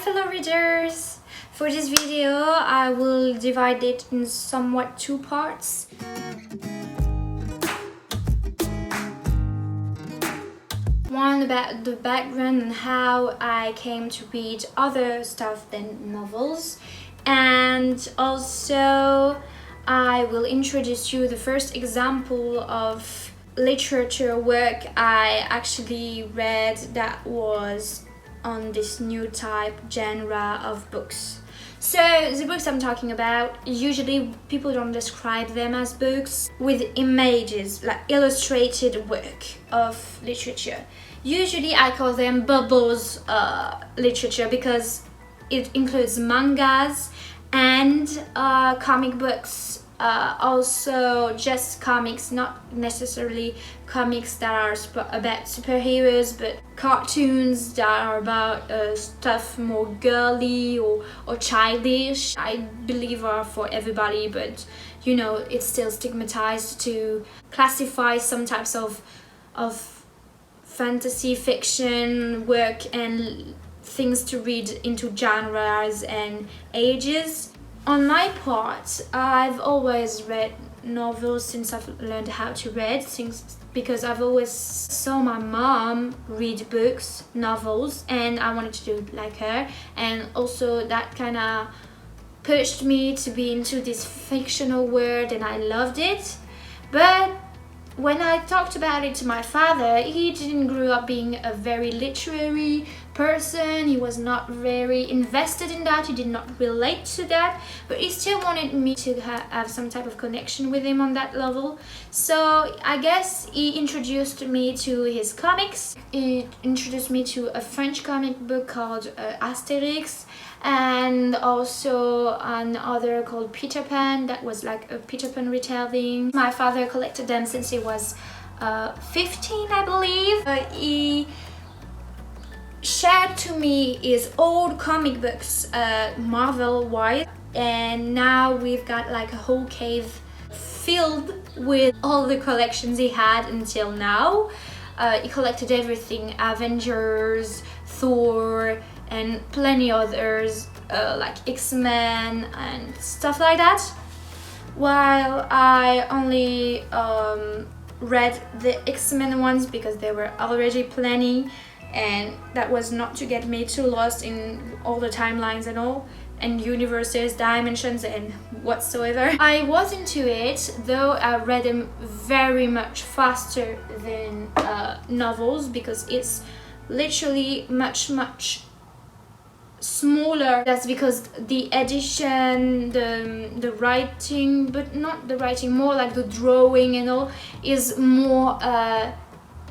fellow readers! For this video I will divide it in somewhat two parts. One about the background and how I came to read other stuff than novels, and also I will introduce you the first example of literature work I actually read that was on this new type genre of books. So the books I'm talking about, usually people don't describe them as books with images, like illustrated work of literature. Usually I call them bubbles literature because it includes mangas and comic books, also just comics, not necessarily comics that are about superheroes, but cartoons that are about stuff more girly or childish. I believe are for everybody, but you know, it's still stigmatized to classify some types of fantasy fiction work and things to read into genres and ages. On my part, I've always read novels since I've learned how to read, because I've always saw my mom read books, novels, and I wanted to do it like her, and also that kind of pushed me to be into this fictional world, and I loved it. But when I talked about it to my father, he didn't grow up being a very literary person. He was not very invested in that. He did not relate to that, but he still wanted me to have some type of connection with him on that level. So I guess he introduced me to his comics. He introduced me to a French comic book called Asterix, and also another called Peter Pan that was like a Peter Pan retelling. My father collected them since he was 15, I believe. He shared to me his old comic books, Marvel wise, and now we've got like a whole cave filled with all the collections he had until now. He collected everything: Avengers, Thor, and plenty others, like X-Men and stuff like that, while I only read the X-Men ones because there were already plenty, and that was not to get me too lost in all the timelines and all, and universes, dimensions, and whatsoever. I was into it, though I read them very much faster than novels, because it's literally much smaller. That's because the edition, the writing, but not the writing, more like the drawing and all, is more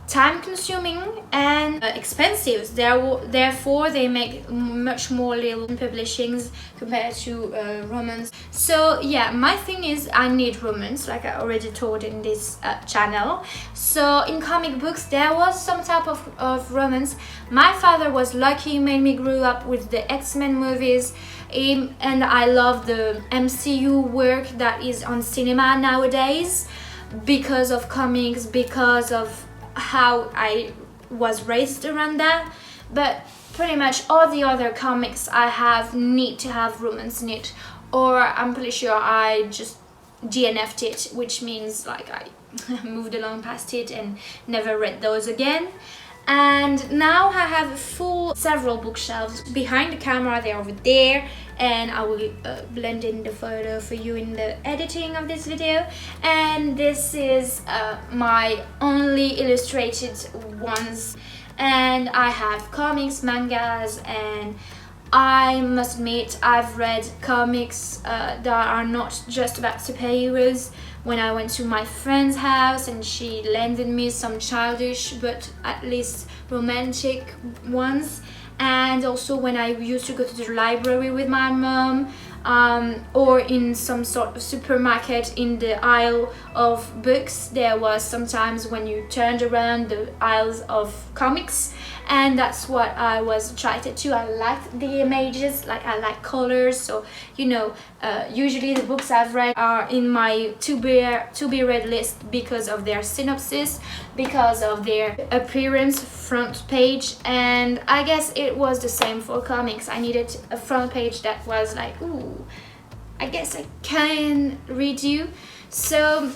time consuming and expensive. Therefore they make much more little publishings compared to romance. So yeah, my thing is I need romance, like I already told in this channel. So in comic books there was some type of romance. My father was lucky, made me grow up with the X-Men movies, and I love the MCU work that is on cinema nowadays because of comics, because of how I was raised around that. But pretty much all the other comics I have need to have romance in it, or I'm pretty sure I just DNF'd it, which means like I moved along past it and never read those again. And now I have several bookshelves behind the camera. They're over there, and I will blend in the photo for you in the editing of this video. And this is my only illustrated ones, and I have comics, mangas, and I must admit I've read comics that are not just about superheroes. When I went to my friend's house and she lended me some childish but at least romantic ones, and also when I used to go to the library with my mom, or in some sort of supermarket in the aisle of books, there was sometimes when you turned around the aisles of comics, and that's what I was attracted to. I liked the images, like I like colors, so you know, usually the books I've read are in my to be read list because of their synopsis, because of their appearance, front page, and I guess it was the same for comics. I needed a front page that was like, ooh, I guess I can read you. So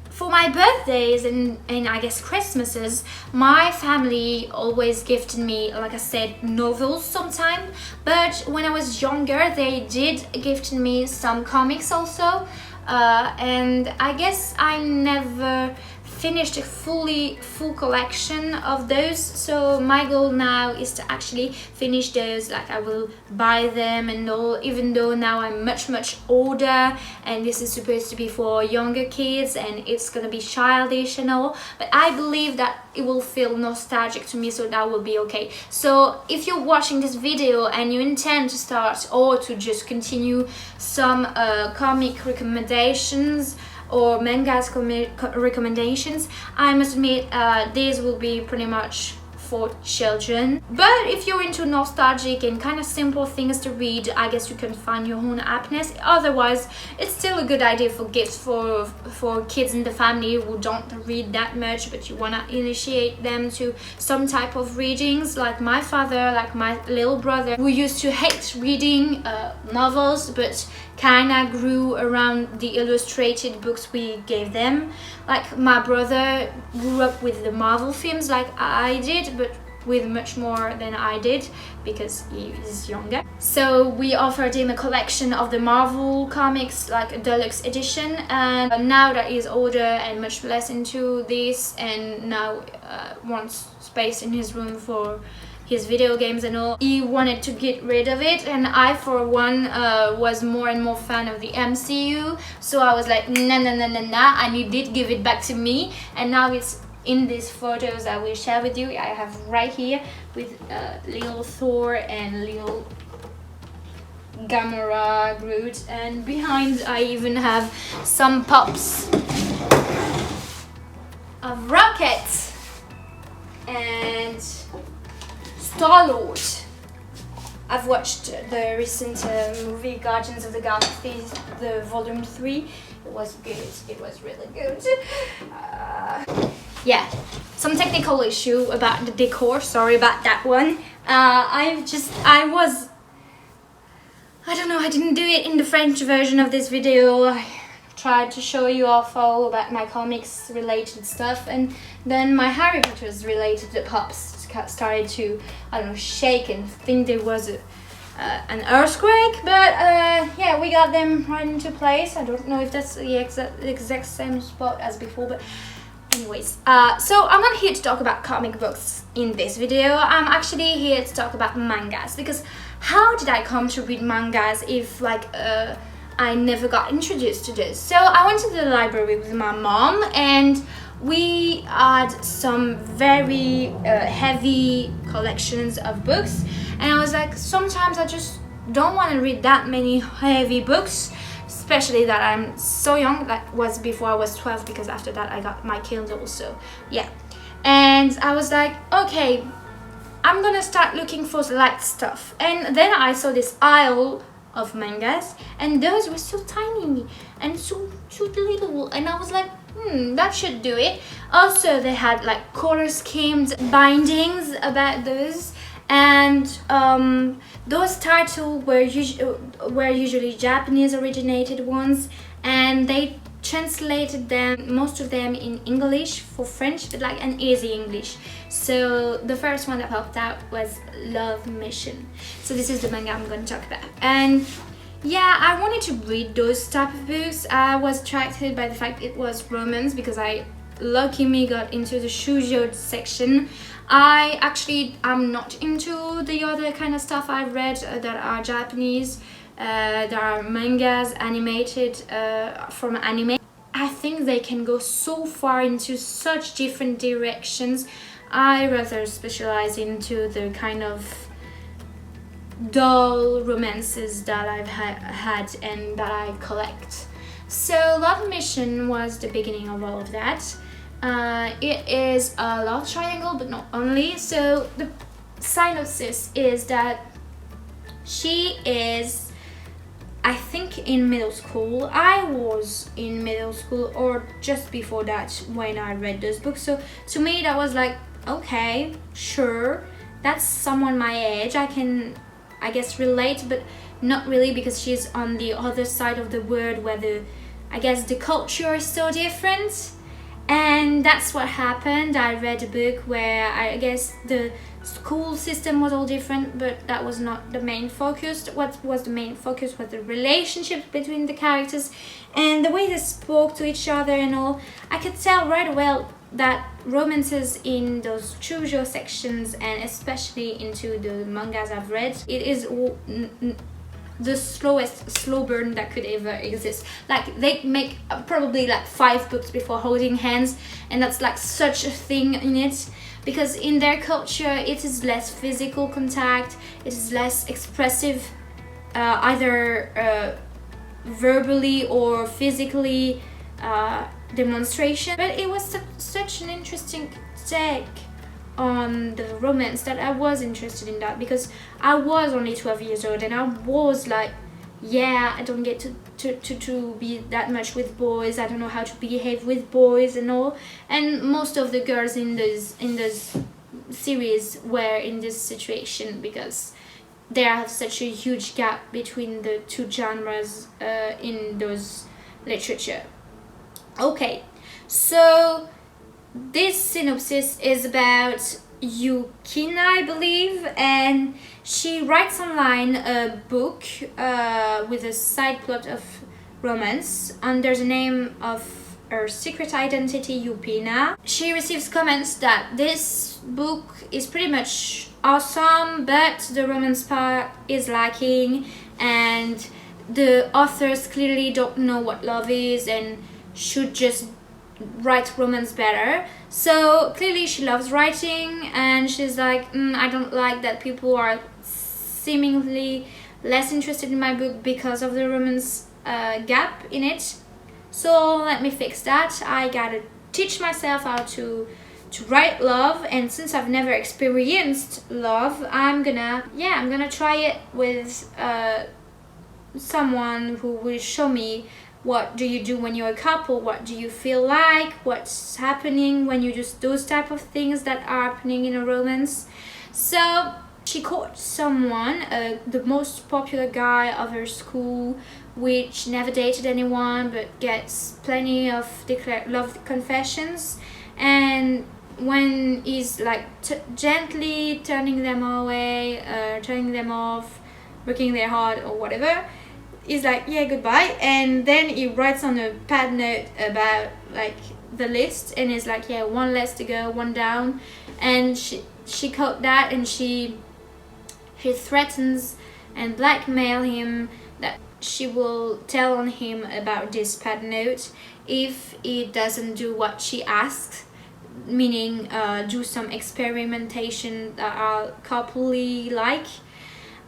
for my birthdays and I guess Christmases, my family always gifted me, like I said, novels sometimes. But when I was younger, they did gift me some comics also. And I guess I never finished a full collection of those, so my goal now is to actually finish those. Like I will buy them and all, even though now I'm much older and this is supposed to be for younger kids and it's gonna be childish and all, but I believe that it will feel nostalgic to me, so that will be okay. So if you're watching this video and you intend to start or to just continue some comic recommendations or mangas recommendations, I must admit these will be pretty much for children. But if you're into nostalgic and kind of simple things to read, I guess you can find your own happiness. Otherwise, it's still a good idea for gifts for kids in the family who don't read that much, but you want to initiate them to some type of readings. Like my father, like my little brother, who used to hate reading novels, but kinda grew around the illustrated books we gave them. Like my brother grew up with the Marvel films like I did, but with much more than I did because he is younger. So we offered him a collection of the Marvel comics, like a deluxe edition, and now that he's older and much less into this and now wants space in his room for his video games and all, he wanted to get rid of it, and I for one was more and more fan of the MCU, so I was like nah, and he did give it back to me, and now it's in these photos I will share with you. I have right here with little Thor and little Gamora, Groot, and behind I even have some pops of Rocket and Star-Lord. I've watched the recent movie Guardians of the Galaxy, the volume 3. It was good. It was really good. Yeah, some technical issue about the decor. Sorry about that one. I don't know, I didn't do it in the French version of this video. I tried to show you off all about my comics related stuff, and then my Harry Potter's related pops started to, I don't know, shake and think there was an earthquake, but yeah, we got them right into place. I don't know if that's the exact same spot as before, but anyways, so I'm not here to talk about comic books in this video. I'm actually here to talk about mangas, because how did I come to read mangas if like I never got introduced to this? So I went to the library with my mom and we had some very heavy collections of books, and I was like, sometimes I just don't want to read that many heavy books, especially that I'm so young. That was before I was 12, because after that I got my Kindle, so yeah. And I was like, okay, I'm gonna start looking for light stuff, and then I saw this aisle of mangas, and those were so tiny and so little, and I was like, that should do it. Also, they had like color schemed bindings about those, and those titles were usually Japanese originated ones, and they translated them, most of them, in English for French, but like an easy English. So the first one that popped out was Love Mission. So this is the manga I'm going to talk about, and yeah, I wanted to read those type of books. I was attracted by the fact it was romance, because I lucky me got into the shoujo section. I'm not into the other kind of stuff I read that are Japanese. There are mangas animated from anime. I think they can go so far into such different directions. I rather specialize into the kind of dull romances that I've had and that I collect. So Love Mission was the beginning of all of that. It is a love triangle, but not only. So the synopsis is that she is, I think, in middle school. I was in middle school or just before that when I read this book. So to me that was like, okay, sure, that's someone my age. I can, I guess, relate, but not really, because she's on the other side of the world where I guess the culture is so different. And that's what happened. I read a book where I guess the school system was all different, but that was not the main focus. What was the main focus was the relationships between the characters and the way they spoke to each other and all. I could tell right away that romances in those shoujo sections, and especially into the mangas I've read, it is the slowest slow burn that could ever exist. Like, they make probably like 5 books before holding hands, and that's like such a thing in it, because in their culture it is less physical contact, it is less expressive, either verbally or physically demonstration. But it was such an interesting take on the romance that I was interested in that, because I was only 12 years old and I was like, yeah, I don't get to be that much with boys, I don't know how to behave with boys and all. And most of the girls in this series were in this situation, because there are such a huge gap between the two genres in those literature. Okay, so this synopsis is about Yukina, I believe, and she writes online a book with a side plot of romance under the name of her secret identity, Yupina. She receives comments that this book is pretty much awesome, but the romance part is lacking, and the authors clearly don't know what love is and should just write romance better. So clearly she loves writing, and she's like, I don't like that people are seemingly less interested in my book because of the romance gap in it. So let me fix that. I gotta teach myself how to write love, and since I've never experienced love, I'm gonna try it with someone who will show me what do you do when you're a couple, what do you feel like, what's happening when you do those type of things that are happening in a romance. So she caught someone, the most popular guy of her school, which never dated anyone but gets plenty of love confessions, and when he's like gently turning them away, turning them off, breaking their heart or whatever, he's like, yeah, goodbye. And then he writes on a pad note about like the list, and he's like, yeah, 1 less to go, 1 down. And she caught that, and she threatens and blackmail him that she will tell on him about this pad note if he doesn't do what she asks, meaning do some experimentation that are coupley like.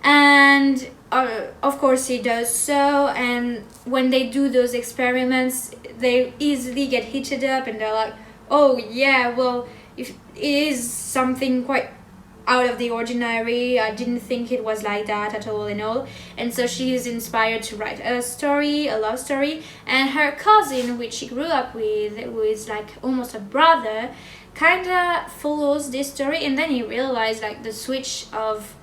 And of course he does so, and when they do those experiments they easily get heated up, and they're like, oh yeah, well, if it is something quite out of the ordinary, I didn't think it was like that at all and all. And so she is inspired to write a love story, and her cousin, which she grew up with, who is like almost a brother, kinda follows this story. And then he realized like the switch of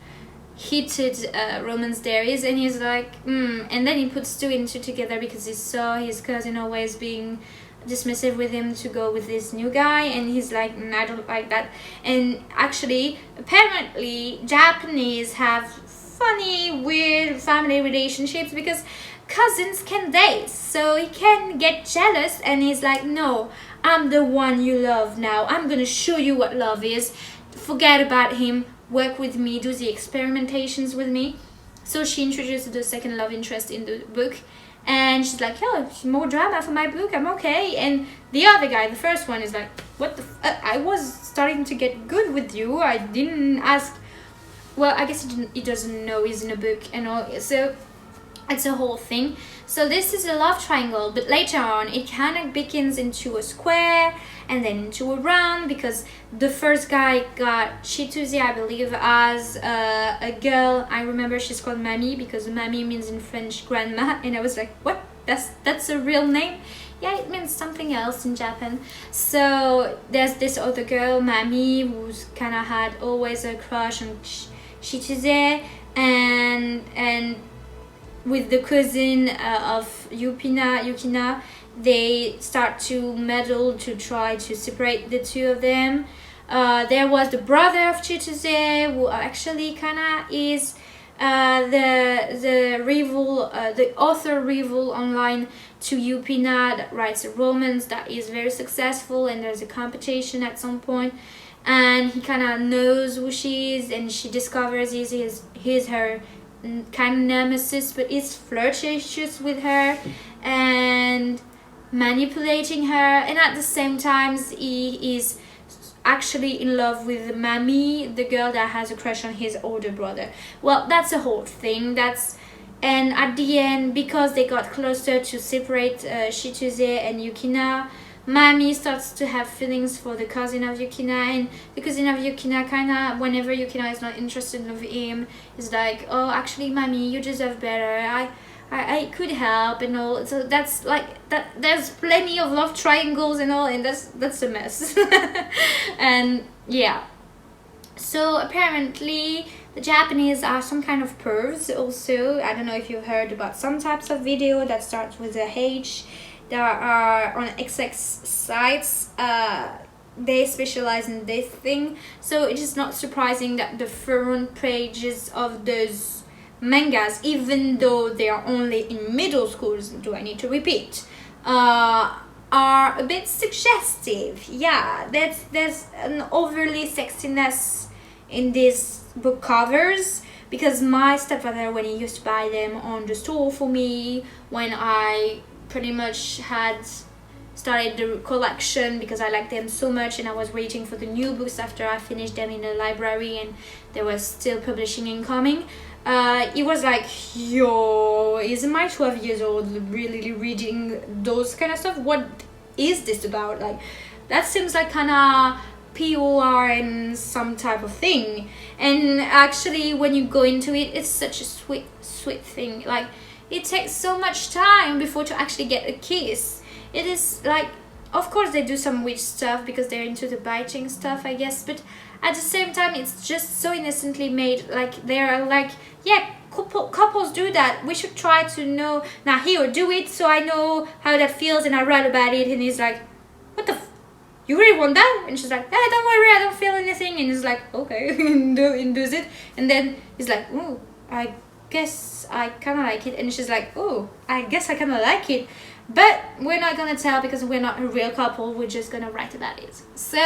heated romance there is, and he's like and then he puts 2 and 2 together, because he saw his cousin always being dismissive with him to go with this new guy, and he's like, I don't like that. And actually, apparently Japanese have funny, weird family relationships, because cousins can date, so he can get jealous, and he's like, no, I'm the one you love now, I'm gonna show you what love is, forget about him, work with me, do the experimentations with me. So she introduced the second love interest in the book, and she's like, oh, more drama for my book, I'm okay. And the other guy, the first one, is like, what the I was starting to get good with you, I didn't ask. Well, I guess he doesn't know he's in a book and all. So It's a whole thing. So this is a love triangle, but later on it kind of begins into a square and then into a round, because the first guy got Chituzé, I believe, as a girl. I remember she's called Mamie, because Mamie means in French grandma, and I was like, what? That's a real name? Yeah, it means something else in Japan. So there's this other girl, Mamie, who's kind of had always a crush on Chituzé, and with the cousin of Yukina, they start to meddle to try to separate the two of them. There was the brother of Chituzé, who actually kind of is the rival, the author rival online to Yupina, that writes a romance that is very successful, and there's a competition at some point, and he kind of knows who she is, and she discovers he's her kind of nemesis, but is flirtatious with her and manipulating her, and at the same time he is actually in love with Mamie, the girl that has a crush on his older brother. Well, that's a whole thing. And at the end, because they got closer to separate Chituzé and Yukina, Mamie starts to have feelings for the cousin of Yukina, and the cousin of Yukina kinda, whenever Yukina is not interested in him, is like, oh, actually, Mamie, you deserve better. I could help and all. So that's like that. There's plenty of love triangles and all, and that's a mess. And yeah. So apparently the Japanese are some kind of pervs also. I don't know if you heard about some types of video that starts with a H. There are on XX sites, they specialize in this thing, so it is not surprising that the front pages of those mangas, even though they are only in middle schools, do I need to repeat, are a bit suggestive. Yeah, there's an overly sexiness in these book covers, because my stepfather, when he used to buy them on the store for me, when I pretty much had started the collection, because I liked them so much, and I was waiting for the new books after I finished them in the library and there was still publishing incoming. He was like, yo, isn't my 12 years old really reading those kind of stuff? What is this about? Like, that seems like kind of POR and some type of thing. And actually, when you go into it, it's such a sweet thing. Like, it takes so much time before to actually get a kiss. It is like, of course they do some witch stuff because they're into the biting stuff, I guess, but at the same time it's just so innocently made. Like, they're like, yeah, couples do that, we should try to know. Now here, do it so I know how that feels and I write about it. And he's like, what the you really want that? And she's like, hey, don't worry, I don't feel anything. And he's like, okay. And does it, and then he's like, oh, I guess I kind of like it. And she's like, oh, I guess I kind of like it, but we're not gonna tell because we're not a real couple, we're just gonna write about it. So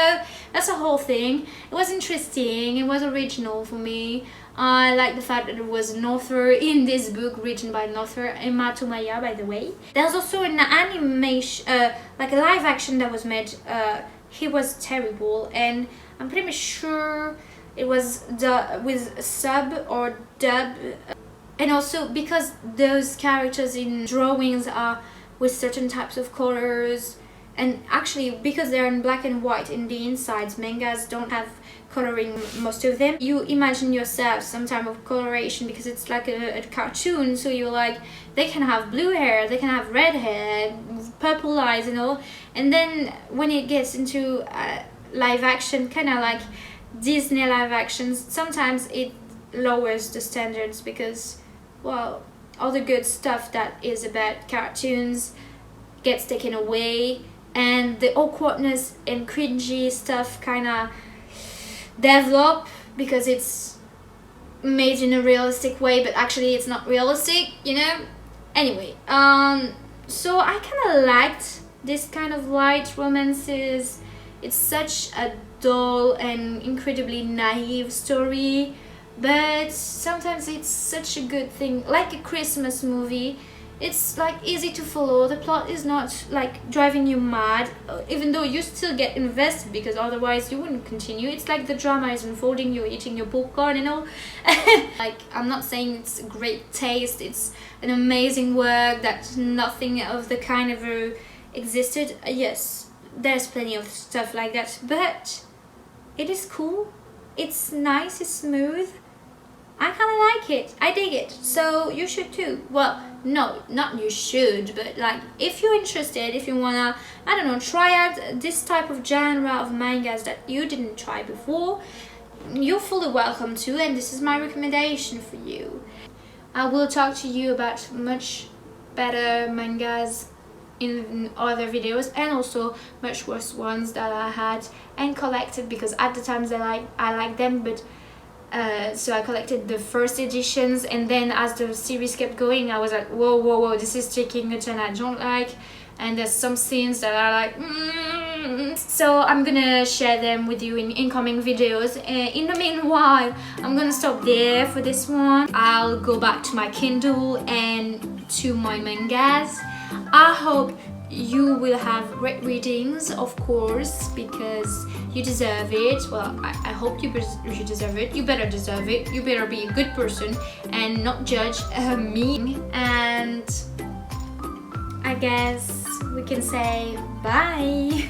that's the whole thing. It was interesting, it was original for me. I like the fact that there was an author in this book written by an author, Emma Tomaya, by the way. There's also an animation, like a live action that was made. He was terrible, and I'm pretty much sure it was with sub or dub. And also because those characters in drawings are with certain types of colors, and actually because they're in black and white in the insides, mangas don't have coloring, most of them. You imagine yourself some type of coloration because it's like a cartoon, so you're like, they can have blue hair, they can have red hair, purple eyes and all. And then when it gets into live action, kind of like Disney live actions, sometimes it lowers the standards because, well, all the good stuff that is about cartoons gets taken away, and the awkwardness and cringy stuff kind of develop because it's made in a realistic way, but actually it's not realistic, you know? Anyway, so I kind of liked this kind of light romances. It's such a dull and incredibly naive story, but sometimes it's such a good thing, like a Christmas movie. It's like easy to follow. The plot is not like driving you mad, even though you still get invested because otherwise you wouldn't continue. It's like the drama is unfolding, you're eating your popcorn and all. Like, I'm not saying it's great taste, it's an amazing work that nothing of the kind ever existed. Yes, there's plenty of stuff like that, but it is cool, it's nice, it's smooth. I kind of like it. I dig it. So you should too. Well, no, not you should, but like if you're interested, if you wanna, I don't know, try out this type of genre of mangas that you didn't try before, you're fully welcome to, and this is my recommendation for you. I will talk to you about much better mangas in other videos, and also much worse ones that I had and collected, because at the times I like them, but so I collected the first editions, and then as the series kept going I was like, whoa, this is taking a turn I don't like, and there's some scenes that are like so I'm gonna share them with you in incoming videos. In the meanwhile, I'm gonna stop there for this one. I'll go back to my Kindle and to my mangas. I hope you will have great readings, of course, because you deserve it. Well, I hope you deserve it. You better deserve it. You better be a good person and not judge me. And I guess we can say bye.